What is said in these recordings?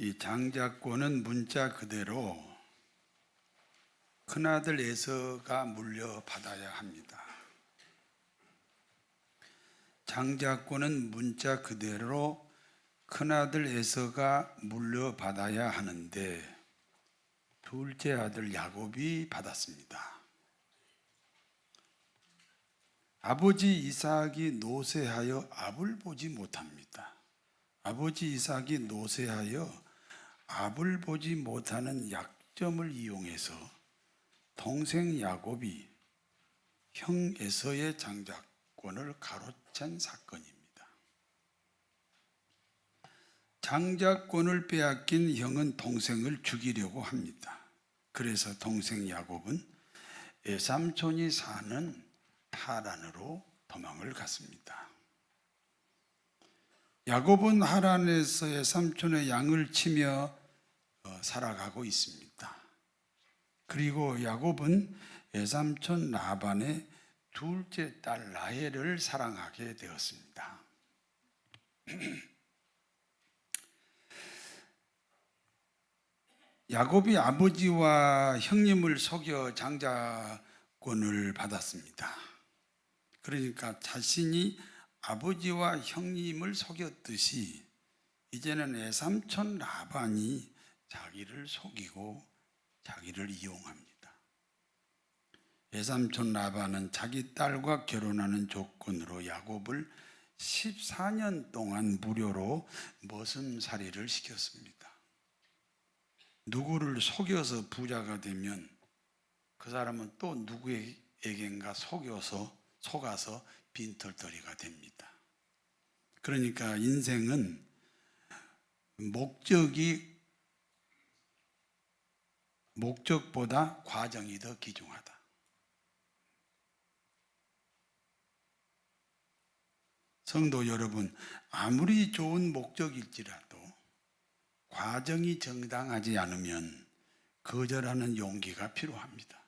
이 장자권은 문자 그대로 큰아들 에서가 물려받아야 합니다. 장자권은 문자 그대로 큰아들 에서가 물려받아야 하는데 둘째 아들 야곱이 받았습니다. 아버지 이삭이 노쇠하여 압을 보지 못합니다. 아버지 이삭이 노쇠하여 압을 보지 못하는 약점을 이용해서 동생 야곱이 형 에서의 장자권을 가로챈 사건입니다. 장자권을 빼앗긴 형은 동생을 죽이려고 합니다. 그래서 동생 야곱은 외삼촌이 사는 하란으로 도망을 갔습니다. 야곱은 하란에서의 삼촌의 양을 치며 살아가고 있습니다. 그리고 야곱은 외삼촌 라반의 둘째 딸 라헬을 사랑하게 되었습니다. 야곱이 아버지와 형님을 속여 장자권을 받았습니다. 그러니까 자신이 아버지와 형님을 속였듯이 이제는 외삼촌 라반이 자기를 속이고 자기를 이용합니다. 외삼촌 라반은 자기 딸과 결혼하는 조건으로 야곱을 14년 동안 무료로 머슴살이를 시켰습니다. 누구를 속여서 부자가 되면 그 사람은 또 누구에겐가 속아서 빈털터리가 됩니다. 그러니까 인생은 목적보다 과정이 더 귀중하다. 성도 여러분, 아무리 좋은 목적일지라도 과정이 정당하지 않으면 거절하는 용기가 필요합니다.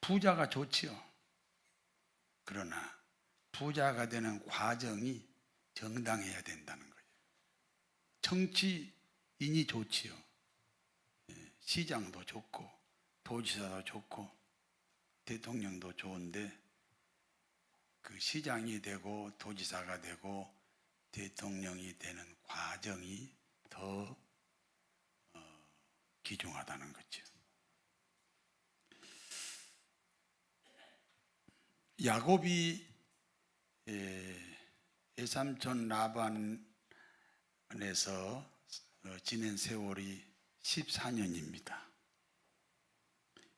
부자가 좋지요. 그러나 부자가 되는 과정이 정당해야 된다는 거예요. 정치인이 좋지요. 시장도 좋고 도지사도 좋고 대통령도 좋은데 그 시장이 되고 도지사가 되고 대통령이 되는 과정이 더 귀중하다는 거죠. 야곱이 외삼촌 라반에서 지낸 세월이 14년입니다.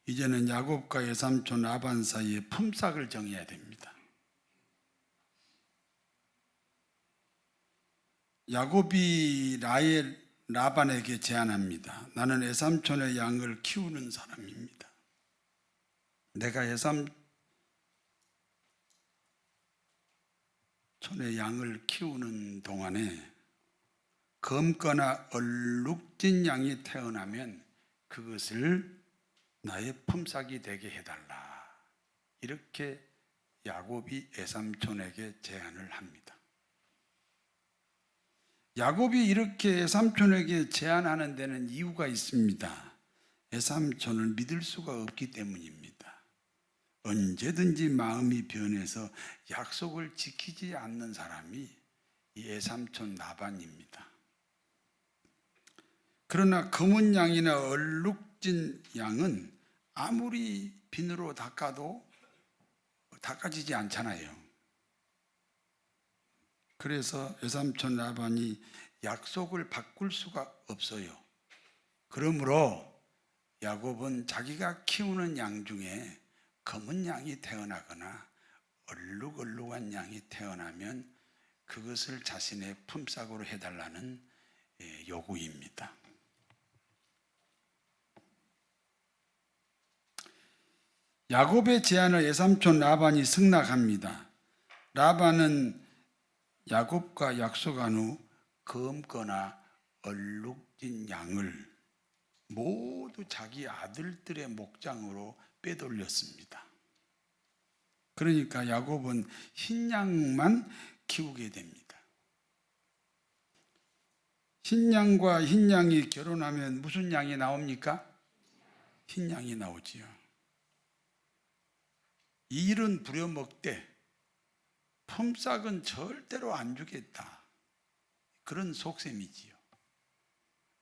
이제는 야곱과 외삼촌 라반 사이에 품삯을 정해야 됩니다. 야곱이 라반에게 제안합니다. 나는 외삼촌의 양을 키우는 사람입니다. 내가 외삼촌의 양을 키우는 동안에 검거나 얼룩진 양이 태어나면 그것을 나의 품삯이 되게 해달라. 이렇게 야곱이 외삼촌에게 제안을 합니다. 야곱이 이렇게 외삼촌에게 제안하는 데는 이유가 있습니다. 외삼촌을 믿을 수가 없기 때문입니다. 언제든지 마음이 변해서 약속을 지키지 않는 사람이 이 외삼촌 라반입니다. 그러나 검은 양이나 얼룩진 양은 아무리 비누로 닦아도 닦아지지 않잖아요. 그래서 외삼촌 라반이 약속을 바꿀 수가 없어요. 그러므로 야곱은 자기가 키우는 양 중에 검은 양이 태어나거나 얼룩얼룩한 양이 태어나면 그것을 자신의 품삯으로 해달라는 요구입니다. 야곱의 제안을 외삼촌 라반이 승낙합니다. 라반은 야곱과 약속한 후 검거나 얼룩진 양을 모두 자기 아들들의 목장으로 빼돌렸습니다. 그러니까 야곱은 흰 양만 키우게 됩니다. 신양과 흰양이 결혼하면 무슨 양이 나옵니까? 흰양이 나오지요. 일은 부려먹되 품삯은 절대로 안 주겠다. 그런 속셈이지요.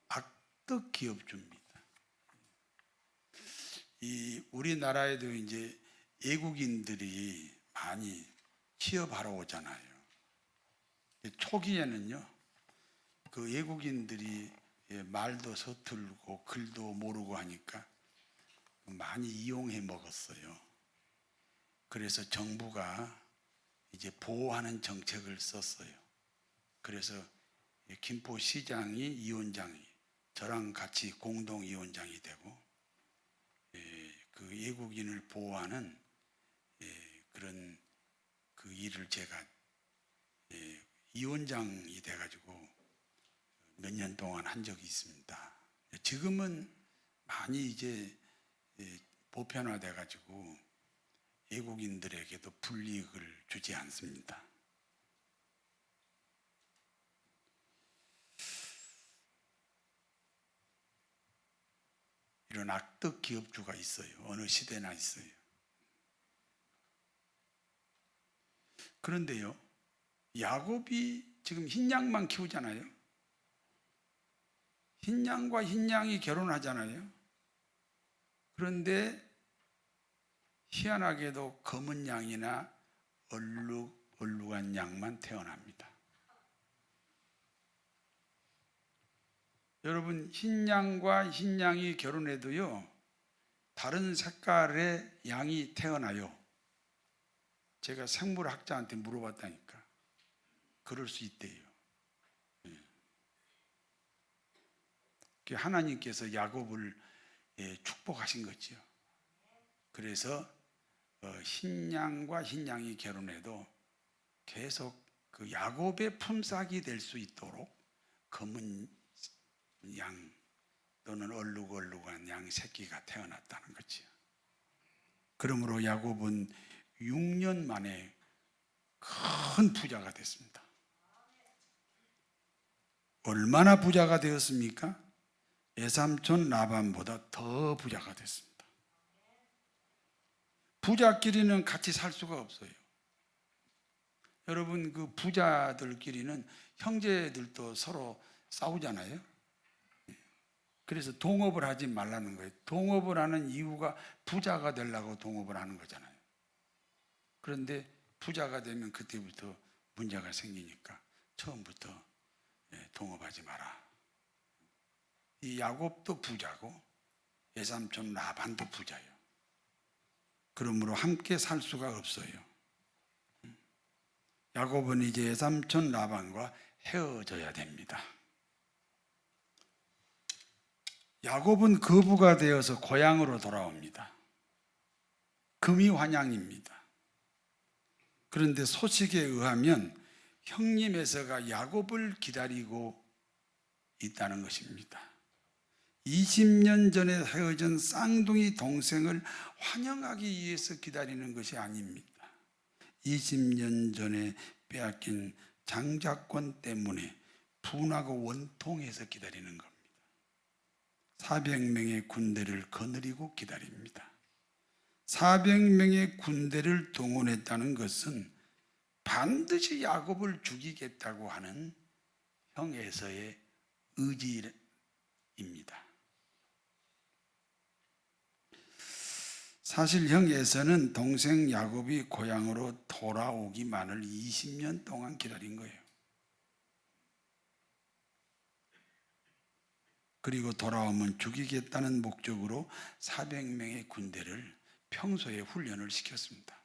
악덕 기업주입니다. 이 우리나라에도 이제 외국인들이 많이 취업하러 오잖아요. 초기에는요, 그 외국인들이 말도 서툴고 글도 모르고 하니까 많이 이용해 먹었어요. 그래서 정부가 이제 보호하는 정책을 썼어요. 그래서 김포시장이 위원장이, 저랑 같이 공동위원장이 되고 그 외국인을 보호하는 그런 그 일을 제가 위원장이 돼가지고 몇 년 동안 한 적이 있습니다. 지금은 많이 이제 보편화돼가지고 외국인들에게도 불이익을 주지 않습니다. 이런 악덕 기업주가 있어요. 어느 시대나 있어요. 그런데요, 야곱이 지금 흰양만 키우잖아요. 흰양과 흰양이 결혼하잖아요. 그런데 희한하게도 검은 양이나 얼룩얼룩한 양만 태어납니다. 여러분, 흰양과 흰양이 결혼해도요, 다른 색깔의 양이 태어나요. 제가 생물학자한테 물어봤다니까. 그럴 수 있대요. 하나님께서 야곱을 축복하신 거죠. 그래서 흰양과 흰양이 결혼해도 계속 그 야곱의 품삯이 될 수 있도록 검은 양 또는 얼룩얼룩한 양 새끼가 태어났다는 거죠. 그러므로 야곱은 6년 만에 큰 부자가 됐습니다. 얼마나 부자가 되었습니까? 외삼촌 라반보다 더 부자가 됐습니다. 부자끼리는 같이 살 수가 없어요. 여러분, 그 부자들끼리는 형제들도 서로 싸우잖아요. 그래서 동업을 하지 말라는 거예요. 동업을 하는 이유가 부자가 되려고 동업을 하는 거잖아요. 그런데 부자가 되면 그때부터 문제가 생기니까 처음부터 동업하지 마라. 이 야곱도 부자고 외삼촌 라반도 부자예요. 그러므로 함께 살 수가 없어요. 야곱은 이제 외삼촌 라반과 헤어져야 됩니다. 야곱은 거부가 되어서 고향으로 돌아옵니다. 금이환양입니다. 그런데 소식에 의하면 형님 에서가 야곱을 기다리고 있다는 것입니다. 20년 전에 헤어진 쌍둥이 동생을 환영하기 위해서 기다리는 것이 아닙니다. 20년 전에 빼앗긴 장자권 때문에 분하고 원통해서 기다리는 겁니다. 400명의 군대를 거느리고 기다립니다. 400명의 군대를 동원했다는 것은 반드시 야곱을 죽이겠다고 하는 형 에서의 의지입니다. 사실 형 에서는 동생 야곱이 고향으로 돌아오기만을 20년 동안 기다린 거예요. 그리고 돌아오면 죽이겠다는 목적으로 400명의 군대를 평소에 훈련을 시켰습니다.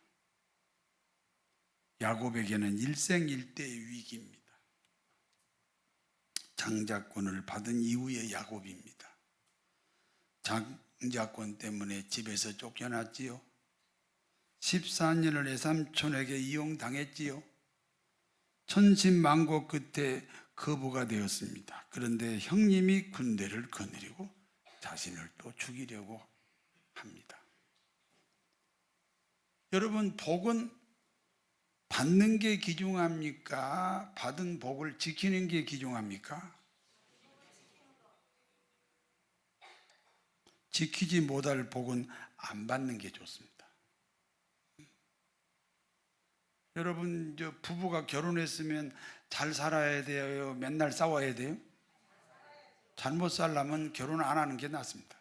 야곱에게는 일생일대의 위기입니다. 장자권을 받은 이후의 야곱입니다. 장자권 때문에 집에서 쫓겨났지요. 14년을 외삼촌에게 이용당했지요. 천신만고 끝에 거부가 되었습니다. 그런데 형님이 군대를 거느리고 자신을 또 죽이려고 합니다. 여러분, 복은 받는 게 귀중합니까? 받은 복을 지키는 게 귀중합니까? 지키지 못할 복은 안 받는 게 좋습니다. 여러분, 부부가 결혼했으면 잘 살아야 돼요? 맨날 싸워야 돼요? 잘못 살려면 결혼 안 하는 게 낫습니다.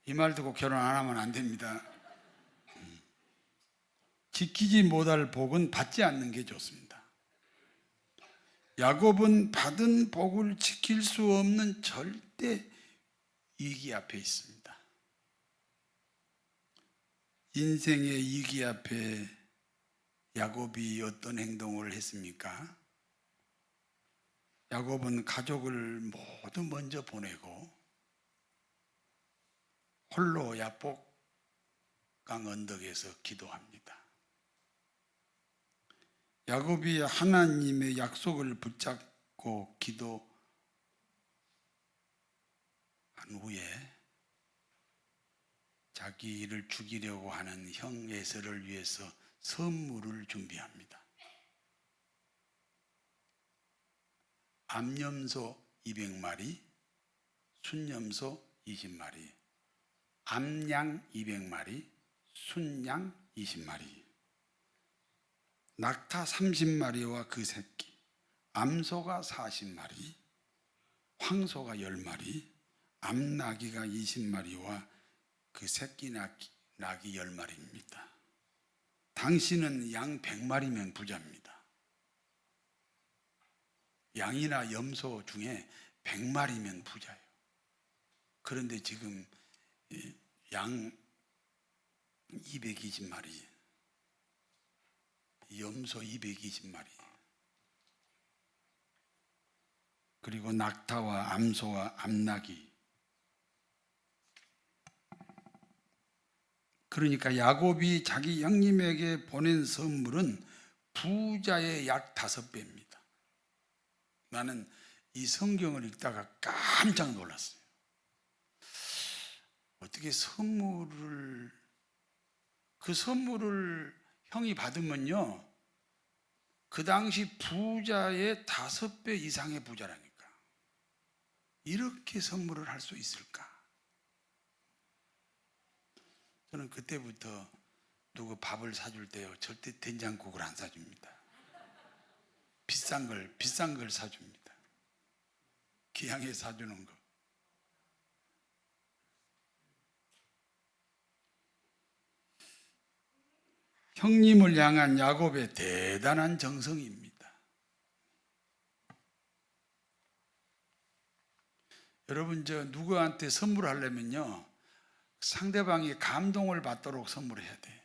이 말 듣고 결혼 안 하면 안 됩니다. 지키지 못할 복은 받지 않는 게 좋습니다. 야곱은 받은 복을 지킬 수 없는 절대 위기 앞에 있습니다. 인생의 위기 앞에 야곱이 어떤 행동을 했습니까? 야곱은 가족을 모두 먼저 보내고 홀로 야복강 언덕에서 기도합니다. 야곱이 하나님의 약속을 붙잡고 기도한 후에 자기를 죽이려고 하는 형 에서를 위해서 선물을 준비합니다. 암염소 200마리, 순염소 20마리, 암양 200마리, 순양 20마리, 낙타 30마리와 그 새끼, 암소가 40마리, 황소가 10마리, 암나귀가 20마리와 그 새끼 나귀 10마리입니다. 당신은 양 100마리면 부자입니다. 양이나 염소 중에 100마리면 부자예요. 그런데 지금 양 220마리, 염소 220마리, 그리고 낙타와 암소와 암나귀. 그러니까 야곱이 자기 형님에게 보낸 선물은 부자의 약 5배입니다. 나는 이 성경을 읽다가 깜짝 놀랐어요. 어떻게 그 선물을 형이 받으면요, 그 당시 부자의 5배 이상의 부자라니까. 이렇게 선물을 할 수 있을까? 저는 그때부터 누구 밥을 사줄 때요, 절대 된장국을 안 사줍니다. 비싼 걸 사줍니다. 기왕에 사주는 거. 형님을 향한 야곱의 대단한 정성입니다. 여러분, 누구한테 선물하려면요, 상대방이 감동을 받도록 선물해야 돼.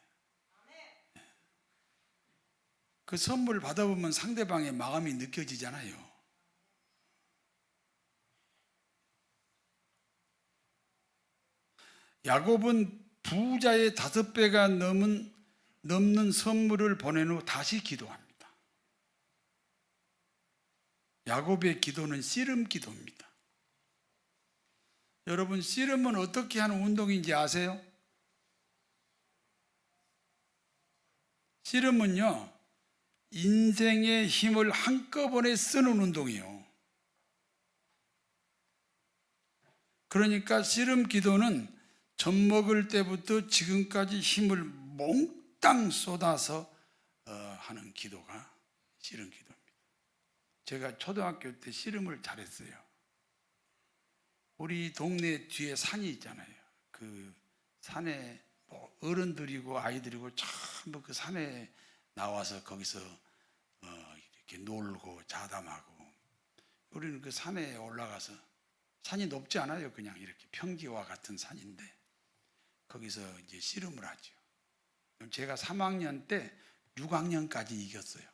그 선물 받아보면 상대방의 마음이 느껴지잖아요. 야곱은 부자의 5배가 넘는 선물을 보낸 후 다시 기도합니다. 야곱의 기도는 씨름 기도입니다. 여러분, 씨름은 어떻게 하는 운동인지 아세요? 씨름은요, 인생의 힘을 한꺼번에 쓰는 운동이에요. 그러니까 씨름 기도는 젖먹을 때부터 지금까지 힘을 몽땅 쏟아서 하는 기도가 씨름 기도입니다. 제가 초등학교 때 씨름을 잘했어요. 우리 동네 뒤에 산이 있잖아요. 그 산에 어른들이고 아이들이고 전부 그 산에 나와서 거기서 이렇게 놀고 자담하고, 우리는 그 산에 올라가서, 산이 높지 않아요. 그냥 이렇게 평지와 같은 산인데 거기서 이제 씨름을 하죠. 제가 3학년 때 6학년까지 이겼어요.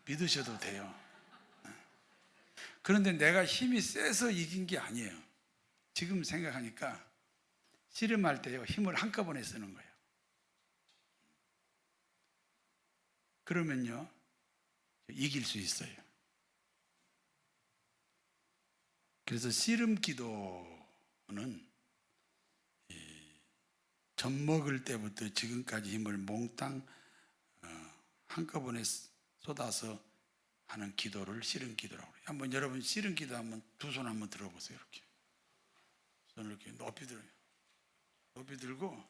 믿으셔도 돼요. 그런데 내가 힘이 세서 이긴 게 아니에요. 지금 생각하니까 씨름할 때요, 힘을 한꺼번에 쓰는 거예요. 그러면요, 이길 수 있어요. 그래서 씨름 기도는 젖먹을 때부터 지금까지 힘을 몽땅 한꺼번에 쏟아서 하는 기도를 씨름 기도라고 그래요. 한번 여러분 씨름 기도 한번 두 손 한번 들어보세요. 이렇게 손을 이렇게 높이 들어요. 높이 들고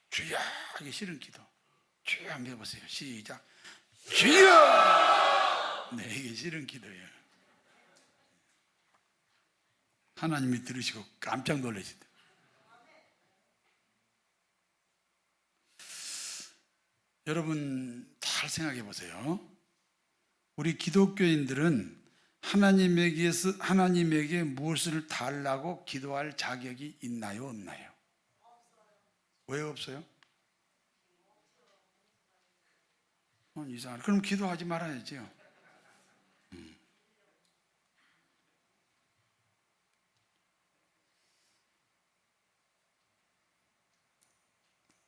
주여 이게 씨름 기도. 주여 한번 해보세요. 시작. 주여. 네, 이게 씨름 기도예요. 하나님이 들으시고 깜짝 놀라시다. 여러분 잘 생각해 보세요. 우리 기독교인들은 하나님에게 무엇을 달라고 기도할 자격이 있나요, 없나요? 왜 없어요? 이상하네. 그럼 기도하지 말아야죠.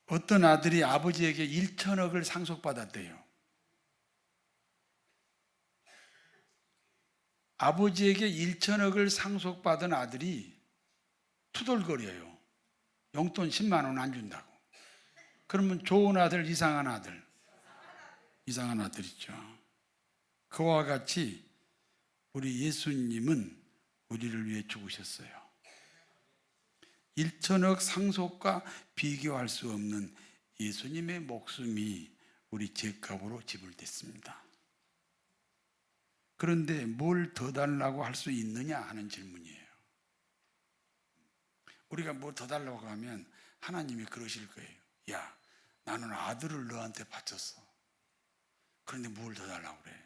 어떤 아들이 아버지에게 1천억을 상속받았대요. 아버지에게 1천억을 상속받은 아들이 투덜거려요. 용돈 10만 원 안 준다고. 그러면 좋은 아들, 이상한 아들? 이상한 아들이죠. 그와 같이 우리 예수님은 우리를 위해 죽으셨어요. 1천억 상속과 비교할 수 없는 예수님의 목숨이 우리 죄값으로 지불됐습니다. 그런데 뭘 더 달라고 할 수 있느냐 하는 질문이에요. 우리가 뭐 더 달라고 하면 하나님이 그러실 거예요. 야, 나는 아들을 너한테 바쳤어. 그런데 뭘 더 달라고 그래?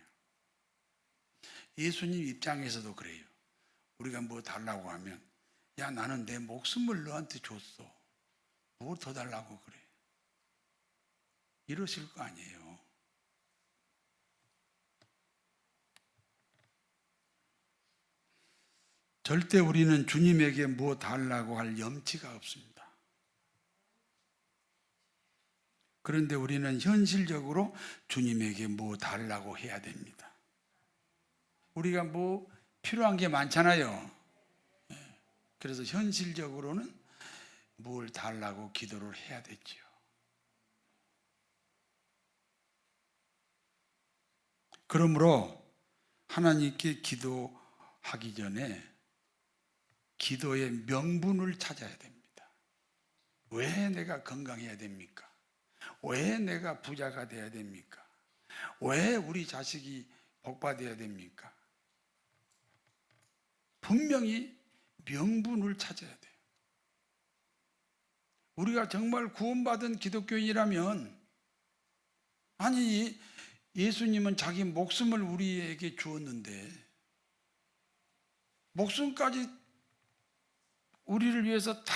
예수님 입장에서도 그래요. 우리가 뭐 달라고 하면 야, 나는 내 목숨을 너한테 줬어. 뭘 더 달라고 그래? 이러실 거 아니에요. 절대 우리는 주님에게 뭐 달라고 할 염치가 없습니다. 그런데 우리는 현실적으로 주님에게 뭐 달라고 해야 됩니다. 우리가 뭐 필요한 게 많잖아요. 그래서 현실적으로는 뭘 달라고 기도를 해야 되죠. 그러므로 하나님께 기도하기 전에 기도의 명분을 찾아야 됩니다. 왜 내가 건강해야 됩니까? 왜 내가 부자가 돼야 됩니까? 왜 우리 자식이 복받아야 됩니까? 분명히 명분을 찾아야 돼요. 우리가 정말 구원받은 기독교인이라면, 아니 예수님은 자기 목숨을 우리에게 주었는데 목숨까지 우리를 위해서 다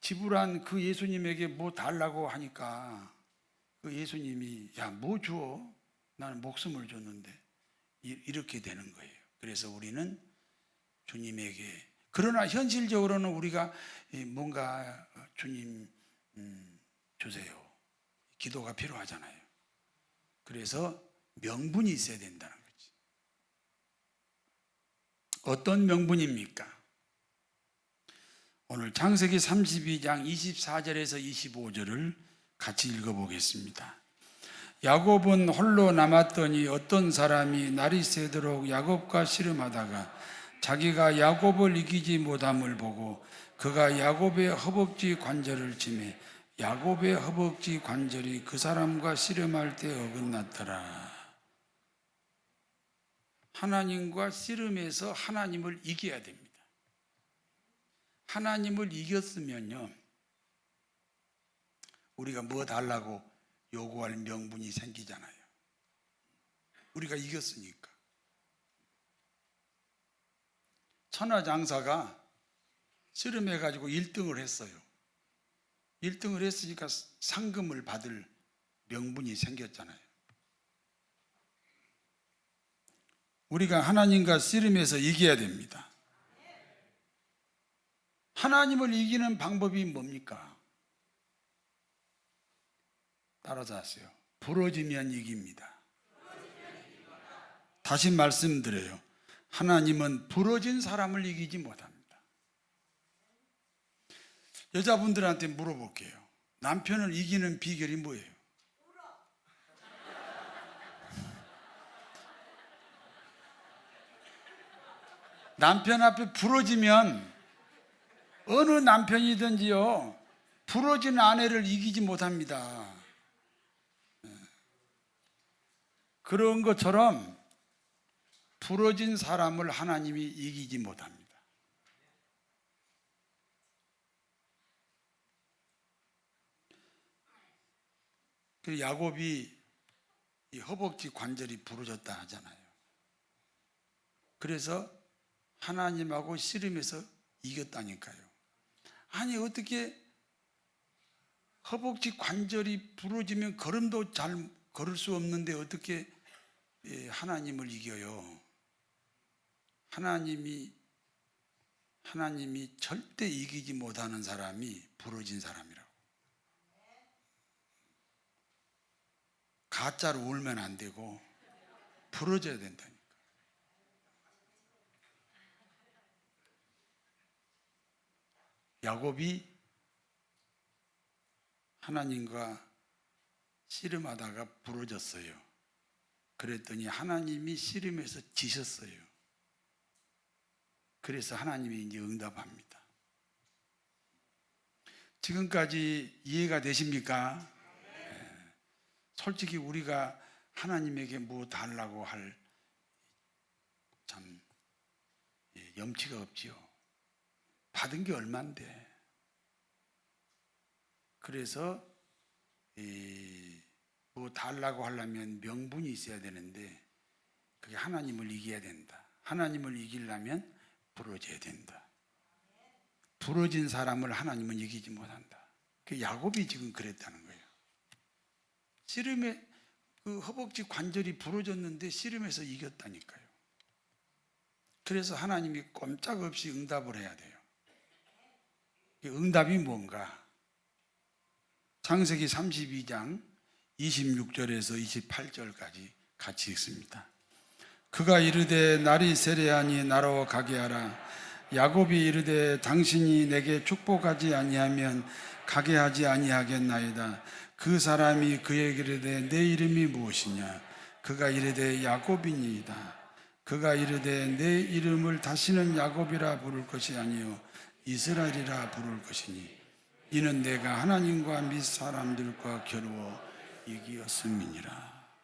지불한 그 예수님에게 뭐 달라고 하니까 그 예수님이 야, 뭐 주어? 나는 목숨을 줬는데 이렇게 되는 거예요. 그래서 우리는 주님에게, 그러나 현실적으로는 우리가 뭔가 주님 주세요, 기도가 필요하잖아요. 그래서 명분이 있어야 된다는 거지. 어떤 명분입니까? 오늘 창세기 32장 24절에서 25절을 같이 읽어보겠습니다. 야곱은 홀로 남았더니 어떤 사람이 날이 새도록 야곱과 씨름하다가 자기가 야곱을 이기지 못함을 보고 그가 야곱의 허벅지 관절을 치매 야곱의 허벅지 관절이 그 사람과 씨름할 때 어긋났더라. 하나님과 씨름해서 하나님을 이겨야 됩니다. 하나님을 이겼으면요, 우리가 뭐 달라고 요구할 명분이 생기잖아요. 우리가 이겼으니까. 천하장사가 씨름해가지고 1등을 했어요. 1등을 했으니까 상금을 받을 명분이 생겼잖아요. 우리가 하나님과 씨름해서 이겨야 됩니다. 하나님을 이기는 방법이 뭡니까? 따라서 하세요. 부러지면 이깁니다. 다시 말씀드려요. 하나님은 부러진 사람을 이기지 못합니다. 여자분들한테 물어볼게요. 남편을 이기는 비결이 뭐예요? 남편 앞에 부러지면 어느 남편이든지요, 부러진 아내를 이기지 못합니다. 그런 것처럼 부러진 사람을 하나님이 이기지 못합니다. 그 야곱이 이 허벅지 관절이 부러졌다 하잖아요. 그래서 하나님하고 씨름해서 이겼다니까요. 아니 어떻게 허벅지 관절이 부러지면 걸음도 잘 걸을 수 없는데 어떻게 하나님을 이겨요? 하나님이 절대 이기지 못하는 사람이 부러진 사람이라고. 가짜로 울면 안 되고 부러져야 된다니까. 야곱이 하나님과 씨름하다가 부러졌어요. 그랬더니 하나님이 씨름해서 지셨어요. 그래서 하나님이 이제 응답합니다. 지금까지 이해가 되십니까? 솔직히 우리가 하나님에게 뭐 달라고 할 참 염치가 없지요. 받은 게 얼만데. 그래서 뭐 달라고 하려면 명분이 있어야 되는데 그게 하나님을 이겨야 된다. 하나님을 이기려면 부러져야 된다. 부러진 사람을 하나님은 이기지 못한다. 그 야곱이 지금 그랬다는 거예요. 씨름에 그 허벅지 관절이 부러졌는데 씨름에서 이겼다니까요. 그래서 하나님이 꼼짝없이 응답을 해야 돼요. 응답이 뭔가? 창세기 32장 26절에서 28절까지 같이 읽습니다. 그가 이르되 날이 세려하니 나로 가게 하라. 야곱이 이르되 당신이 내게 축복하지 아니하면 가게 하지 아니하겠나이다. 그 사람이 그에게 이르되 내 이름이 무엇이냐? 그가 이르되 야곱이니이다. 그가 이르되 내 이름을 다시는 야곱이라 부를 것이 아니요 이스라엘이라 부를 것이니 이는 내가 하나님과 및 사람들과 겨루어 이기었음이니라.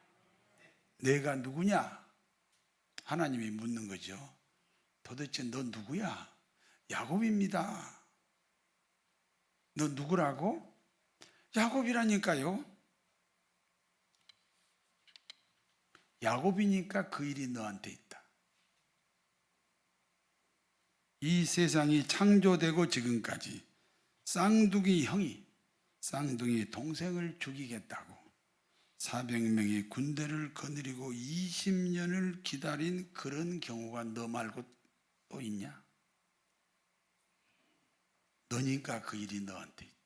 내가 누구냐? 하나님이 묻는 거죠. 도대체 너 누구야? 야곱입니다. 너 누구라고? 야곱이라니까요. 야곱이니까 그 일이 너한테 있다. 이 세상이 창조되고 지금까지 쌍둥이 동생을 죽이겠다고 400명의 군대를 거느리고 20년을 기다린 그런 경우가 너 말고 또 있냐? 너니까 그 일이 너한테 있다.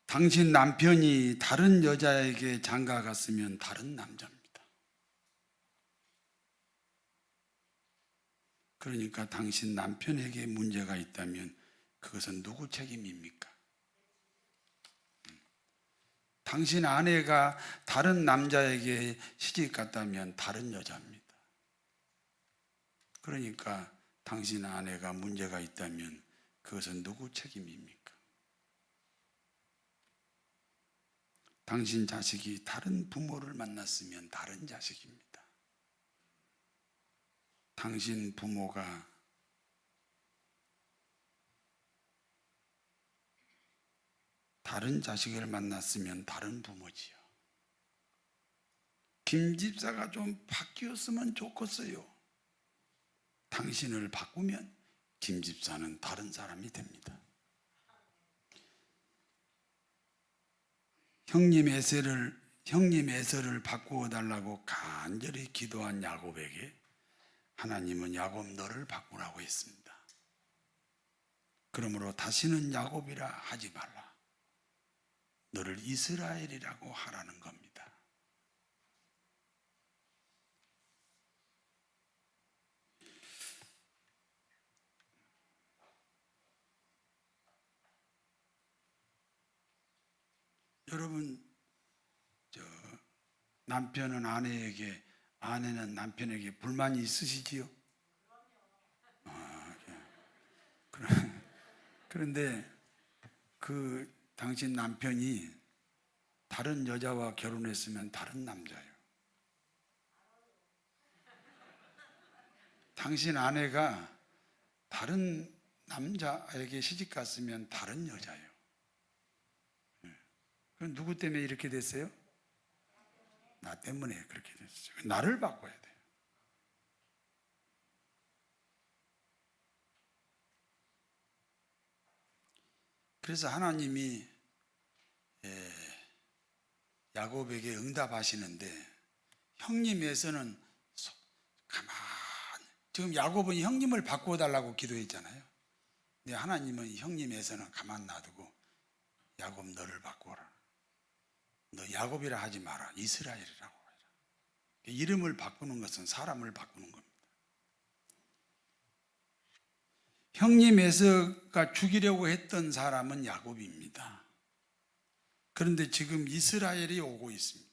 당신 남편이 다른 여자에게 장가 갔으면 다른 남자입니다. 그러니까 당신 남편에게 문제가 있다면 그것은 누구 책임입니까? 당신 아내가 다른 남자에게 시집 갔다면 다른 여자입니다. 그러니까 당신 아내가 문제가 있다면 그것은 누구 책임입니까? 당신 자식이 다른 부모를 만났으면 다른 자식입니다. 당신 부모가 다른 자식을 만났으면 다른 부모지요. 김 집사가 좀 바뀌었으면 좋겠어요. 당신을 바꾸면 김 집사는 다른 사람이 됩니다. 형님 에서를 바꾸어 달라고 간절히 기도한 야곱에게 하나님은 야곱 너를 바꾸라고 했습니다. 그러므로 다시는 야곱이라 하지 말라. 너를 이스라엘이라고 하라는 겁니다. 여러분, 남편은 아내에게, 아내는 남편에게 불만이 있으시지요? 그런데 당신 남편이 다른 여자와 결혼했으면 다른 남자예요. 당신 아내가 다른 남자에게 시집 갔으면 다른 여자예요. 그럼 누구 때문에 이렇게 됐어요? 나 때문에 그렇게 됐어요. 나를 바꿔야 돼요. 그래서 하나님이 야곱에게 응답하시는데, 형님에서는 가만히, 지금 야곱은 형님을 바꿔달라고 기도했잖아요. 근데 하나님은 형님에서는 가만 놔두고, 야곱 너를 바꿔라. 너 야곱이라 하지 마라. 이스라엘이라고 해라. 이름을 바꾸는 것은 사람을 바꾸는 겁니다. 형님 에서가 죽이려고 했던 사람은 야곱입니다. 그런데 지금 이스라엘이 오고 있습니다.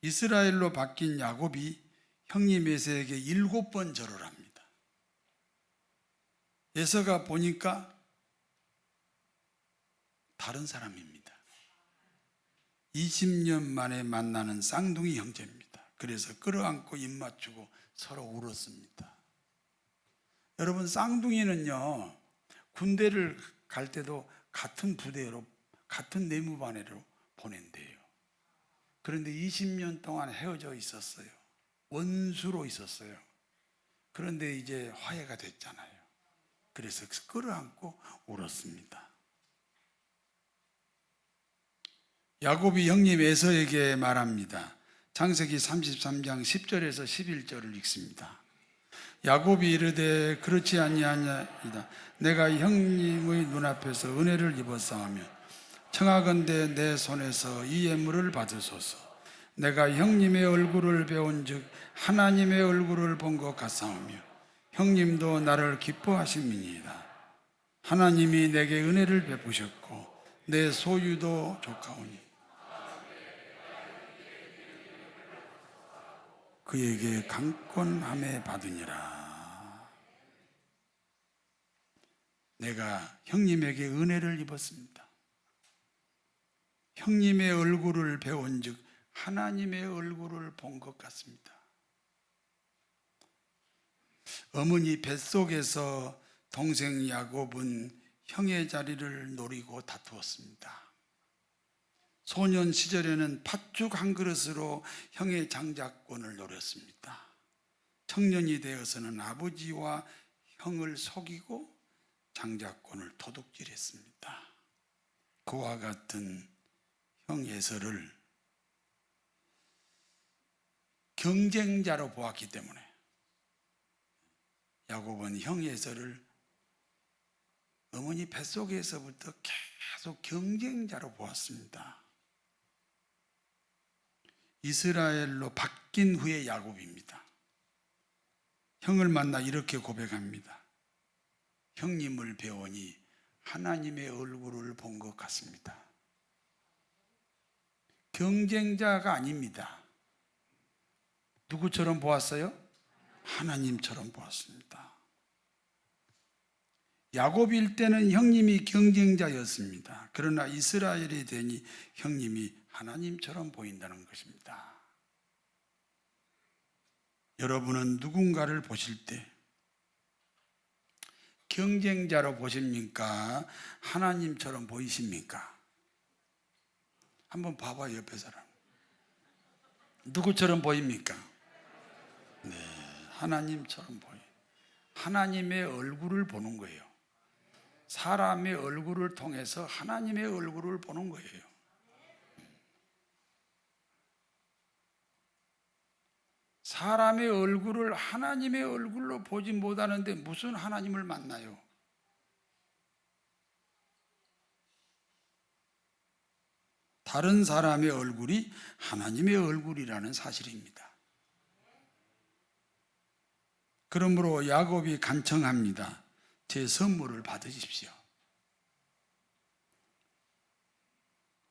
이스라엘로 바뀐 야곱이 형님 에서에게 7번 절을 합니다. 에서가 보니까 다른 사람입니다. 20년 만에 만나는 쌍둥이 형제입니다. 그래서 끌어안고 입 맞추고 서로 울었습니다. 여러분, 쌍둥이는요, 군대를 갈 때도 같은 부대로, 같은 내무반에로 보낸대요. 그런데 20년 동안 헤어져 있었어요. 원수로 있었어요. 그런데 이제 화해가 됐잖아요. 그래서 끌어안고 울었습니다. 야곱이 형님 에서에게 말합니다. 창세기 33장 10절에서 11절을 읽습니다. 야곱이 이르되 그렇지 아니하나이다. 내가 형님의 눈앞에서 은혜를 입었사오며 청하건대 내 손에서 이 예물을 받으소서. 내가 형님의 얼굴을 배운즉 하나님의 얼굴을 본 것 같사오며 형님도 나를 기뻐하심이니이다. 하나님이 내게 은혜를 베푸셨고 내 소유도 족하오니 그에게 강권함에 받으니라. 내가 형님에게 은혜를 입었습니다. 형님의 얼굴을 배운 즉 하나님의 얼굴을 본 것 같습니다. 어머니 뱃속에서 동생 야곱은 형의 자리를 노리고 다투었습니다. 소년 시절에는 팥죽 한 그릇으로 형의 장자권을 노렸습니다. 청년이 되어서는 아버지와 형을 속이고 장자권을 도둑질했습니다. 그와 같은 형 에서를 경쟁자로 보았기 때문에 야곱은 형 에서를 어머니 뱃속에서부터 계속 경쟁자로 보았습니다. 이스라엘로 바뀐 후의 야곱입니다. 형을 만나 이렇게 고백합니다. 형님을 배우니 하나님의 얼굴을 본 것 같습니다. 경쟁자가 아닙니다. 누구처럼 보았어요? 하나님처럼 보았습니다. 야곱일 때는 형님이 경쟁자였습니다. 그러나 이스라엘이 되니 형님이 하나님처럼 보인다는 것입니다. 여러분은 누군가를 보실 때 경쟁자로 보십니까? 하나님처럼 보이십니까? 한번 봐봐요, 옆에 사람. 누구처럼 보입니까? 네, 하나님처럼 보여요. 하나님의 얼굴을 보는 거예요. 사람의 얼굴을 통해서 하나님의 얼굴을 보는 거예요. 사람의 얼굴을 하나님의 얼굴로 보지 못하는데 무슨 하나님을 만나요? 다른 사람의 얼굴이 하나님의 얼굴이라는 사실입니다. 그러므로 야곱이 간청합니다. 제 선물을 받으십시오.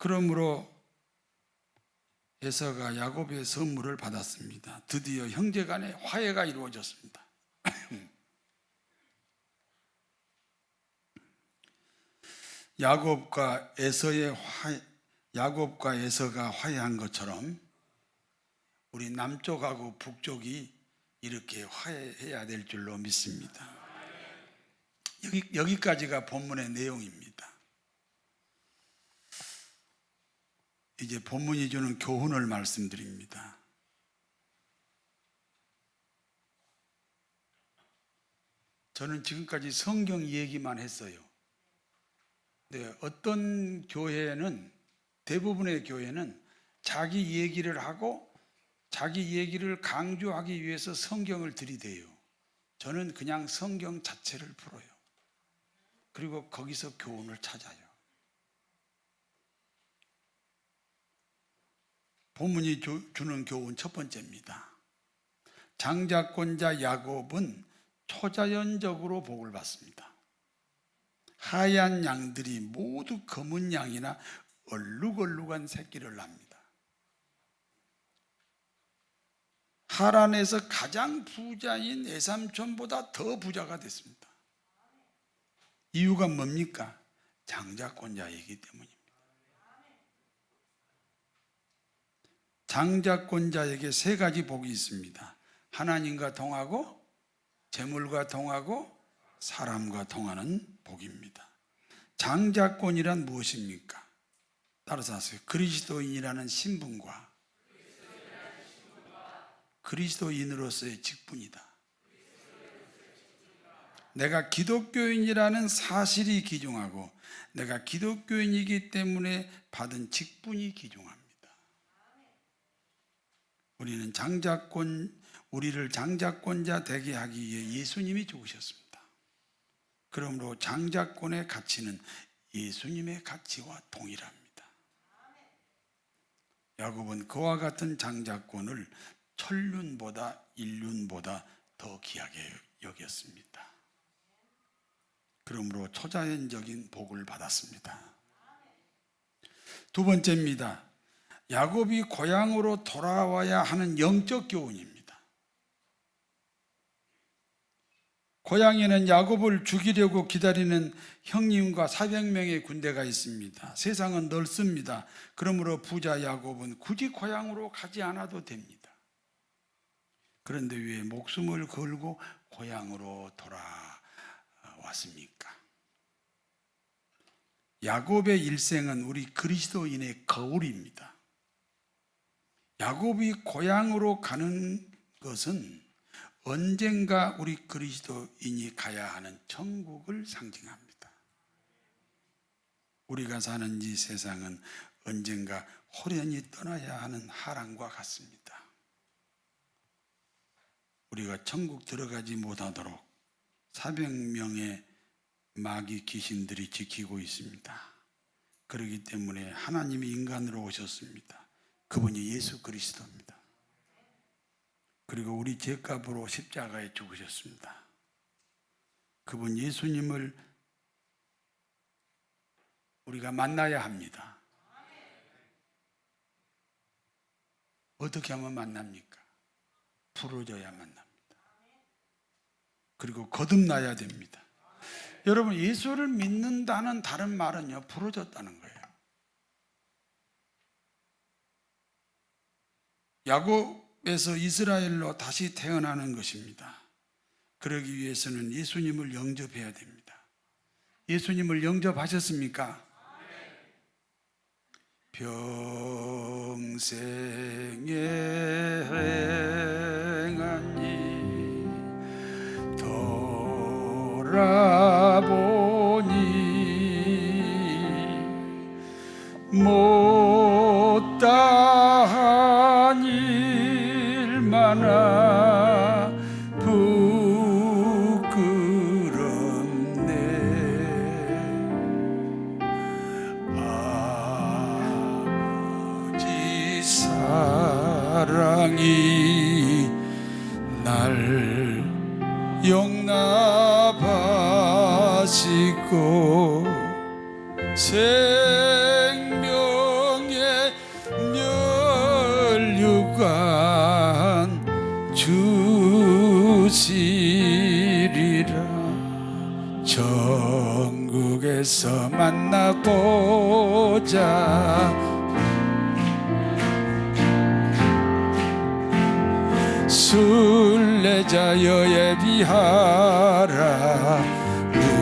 그러므로 에서가 야곱의 선물을 받았습니다. 드디어 형제간의 화해가 이루어졌습니다. 야곱과 에서가 화해한 것처럼 우리 남쪽하고 북쪽이 이렇게 화해해야 될 줄로 믿습니다. 여기까지가 본문의 내용입니다. 이제 본문이 주는 교훈을 말씀드립니다. 저는 지금까지 성경 얘기만 했어요. 네, 어떤 교회는, 대부분의 교회는 자기 얘기를 하고 자기 얘기를 강조하기 위해서 성경을 들이대요. 저는 그냥 성경 자체를 풀어요. 그리고 거기서 교훈을 찾아요. 본문이 주는 교훈 첫 번째입니다. 장자권자 야곱은 초자연적으로 복을 받습니다. 하얀 양들이 모두 검은 양이나 얼룩얼룩한 새끼를 낳습니다. 하란에서 가장 부자인 에삼촌보다 더 부자가 됐습니다. 이유가 뭡니까? 장자권자이기 때문입니다. 장자권자에게 세 가지 복이 있습니다. 하나님과 통하고, 재물과 통하고, 사람과 통하는 복입니다. 장자권이란 무엇입니까? 따라서 하세요. 그리스도인이라는 신분과 그리스도인으로서의 직분이다. 내가 기독교인이라는 사실이 기중하고 내가 기독교인이기 때문에 받은 직분이 기중합니다. 우리를 장자권자 되게 하기 위해 예수님이 죽으셨습니다. 그러므로 장자권의 가치는 예수님의 가치와 동일합니다. 야곱은 그와 같은 장자권을 천륜보다 인륜보다 더 귀하게 여겼습니다. 그러므로 초자연적인 복을 받았습니다. 두 번째입니다. 야곱이 고향으로 돌아와야 하는 영적 교훈입니다. 고향에는 야곱을 죽이려고 기다리는 형님과 400명의 군대가 있습니다. 세상은 넓습니다. 그러므로 부자 야곱은 굳이 고향으로 가지 않아도 됩니다. 그런데 왜 목숨을 걸고 고향으로 돌아왔습니까? 야곱의 일생은 우리 그리스도인의 거울입니다. 야곱이 고향으로 가는 것은 언젠가 우리 그리스도인이 가야 하는 천국을 상징합니다. 우리가 사는 이 세상은 언젠가 호련히 떠나야 하는 하란과 같습니다. 우리가 천국 들어가지 못하도록 400명의 마귀 귀신들이 지키고 있습니다. 그렇기 때문에 하나님이 인간으로 오셨습니다. 그분이 예수 그리스도입니다. 그리고 우리 죄값으로 십자가에 죽으셨습니다. 그분 예수님을 우리가 만나야 합니다. 어떻게 하면 만납니까? 부러져야 만납니다. 그리고 거듭나야 됩니다. 여러분, 예수를 믿는다는 다른 말은요, 부러졌다는 거예요. 야곱에서 이스라엘로 다시 태어나는 것입니다. 그러기 위해서는 예수님을 영접해야 됩니다. 예수님을 영접하셨습니까? 평생에 행한 일 돌아보니 못다한 일 많아 부끄럽네. 아버지 사랑이 날 용납하시고 생명 주시리라. 천국에서 만나보자. 순례자여 예비하라.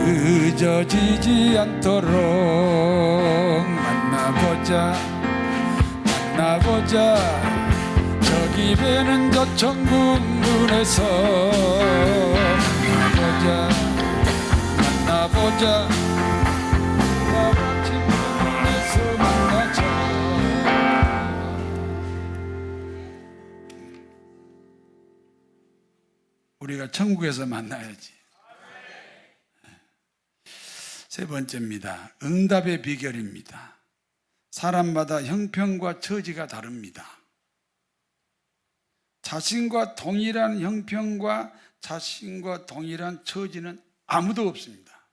늦어지지 않도록 만나보자. 저기 배는 저 천국 문에서 만나보자. 아침 문에서 만나자. 우리가 천국에서 만나야지. 세 번째입니다. 응답의 비결입니다. 사람마다 형편과 처지가 다릅니다. 자신과 동일한 형편과 자신과 동일한 처지는 아무도 없습니다.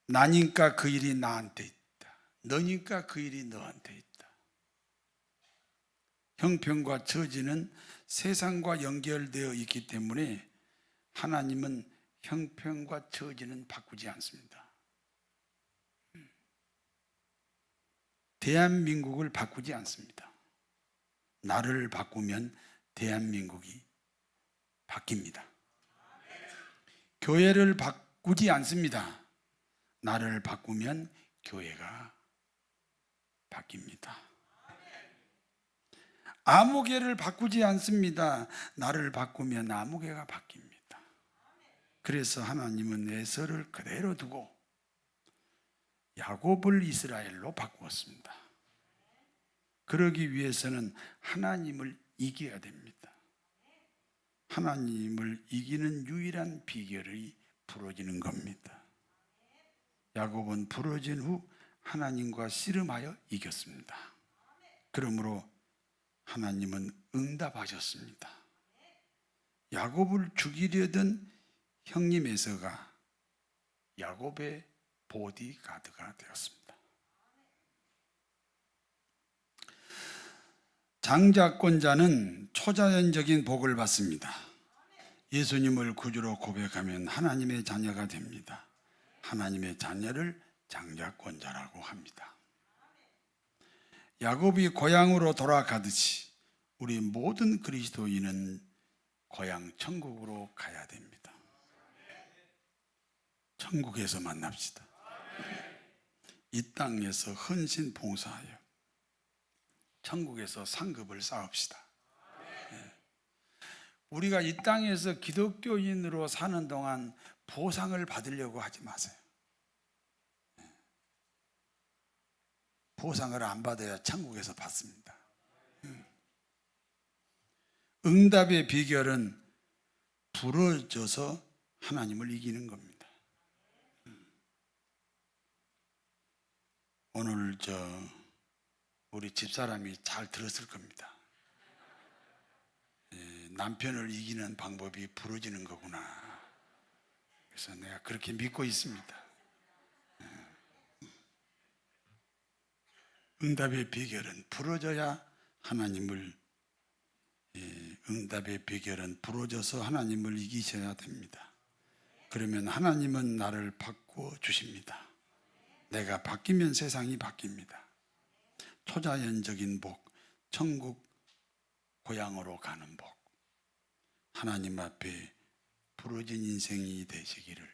나니까 그 일이 나한테 있다. 너니까 그 일이 너한테 있다. 형편과 처지는 세상과 연결되어 있기 때문에 하나님은 형편과 처지는 바꾸지 않습니다. 대한민국을 바꾸지 않습니다. 나를 바꾸면 대한민국이 바뀝니다. 교회를 바꾸지 않습니다. 나를 바꾸면 교회가 바뀝니다. 아무개를 바꾸지 않습니다. 나를 바꾸면 아무개가 바뀝니다. 그래서 하나님은 에서를 그대로 두고 야곱을 이스라엘로 바꾸었습니다. 그러기 위해서는 하나님을 이겨야 됩니다. 하나님을 이기는 유일한 비결이 부러지는 겁니다. 야곱은 부러진 후 하나님과 씨름하여 이겼습니다. 그러므로 하나님은 응답하셨습니다. 야곱을 죽이려던 형님 에서가 야곱의 보디가드가 되었습니다. 장자권자는 초자연적인 복을 받습니다. 예수님을 구주로 고백하면 하나님의 자녀가 됩니다. 하나님의 자녀를 장자권자라고 합니다. 야곱이 고향으로 돌아가듯이 우리 모든 그리스도인은 고향 천국으로 가야 됩니다. 천국에서 만납시다. 이 땅에서 헌신 봉사하여 천국에서 상급을 쌓읍시다. 우리가 이 땅에서 기독교인으로 사는 동안 보상을 받으려고 하지 마세요. 보상을 안 받아야 천국에서 받습니다. 응답의 비결은 부러져서 하나님을 이기는 겁니다. 오늘 우리 집사람이 잘 들었을 겁니다. 남편을 이기는 방법이 부러지는 거구나. 그래서 내가 그렇게 믿고 있습니다. 응답의 비결은 부러져야 하나님을 응답의 비결은 부러져서 하나님을 이기셔야 됩니다. 그러면 하나님은 나를 바꾸어 주십니다. 내가 바뀌면 세상이 바뀝니다. 초자연적인 복, 천국 고향으로 가는 복, 하나님 앞에 부러진 인생이 되시기를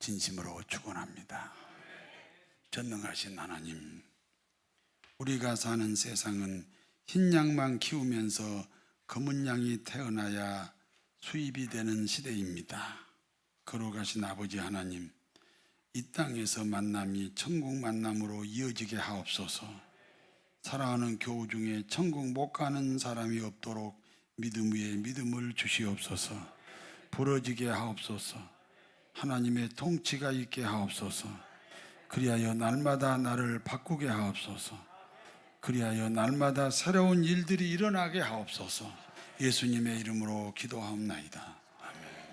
진심으로 축원합니다. 전능하신 하나님, 우리가 사는 세상은 흰 양만 키우면서 검은 양이 태어나야 수입이 되는 시대입니다. 걸어가신 아버지 하나님, 이 땅에서 만남이 천국 만남으로 이어지게 하옵소서. 사랑하는 교우 중에 천국 못 가는 사람이 없도록 믿음 위에 믿음을 주시옵소서. 부러지게 하옵소서. 하나님의 통치가 있게 하옵소서. 그리하여 날마다 나를 바꾸게 하옵소서. 그리하여 날마다 새로운 일들이 일어나게 하옵소서. 예수님의 이름으로 기도하옵나이다.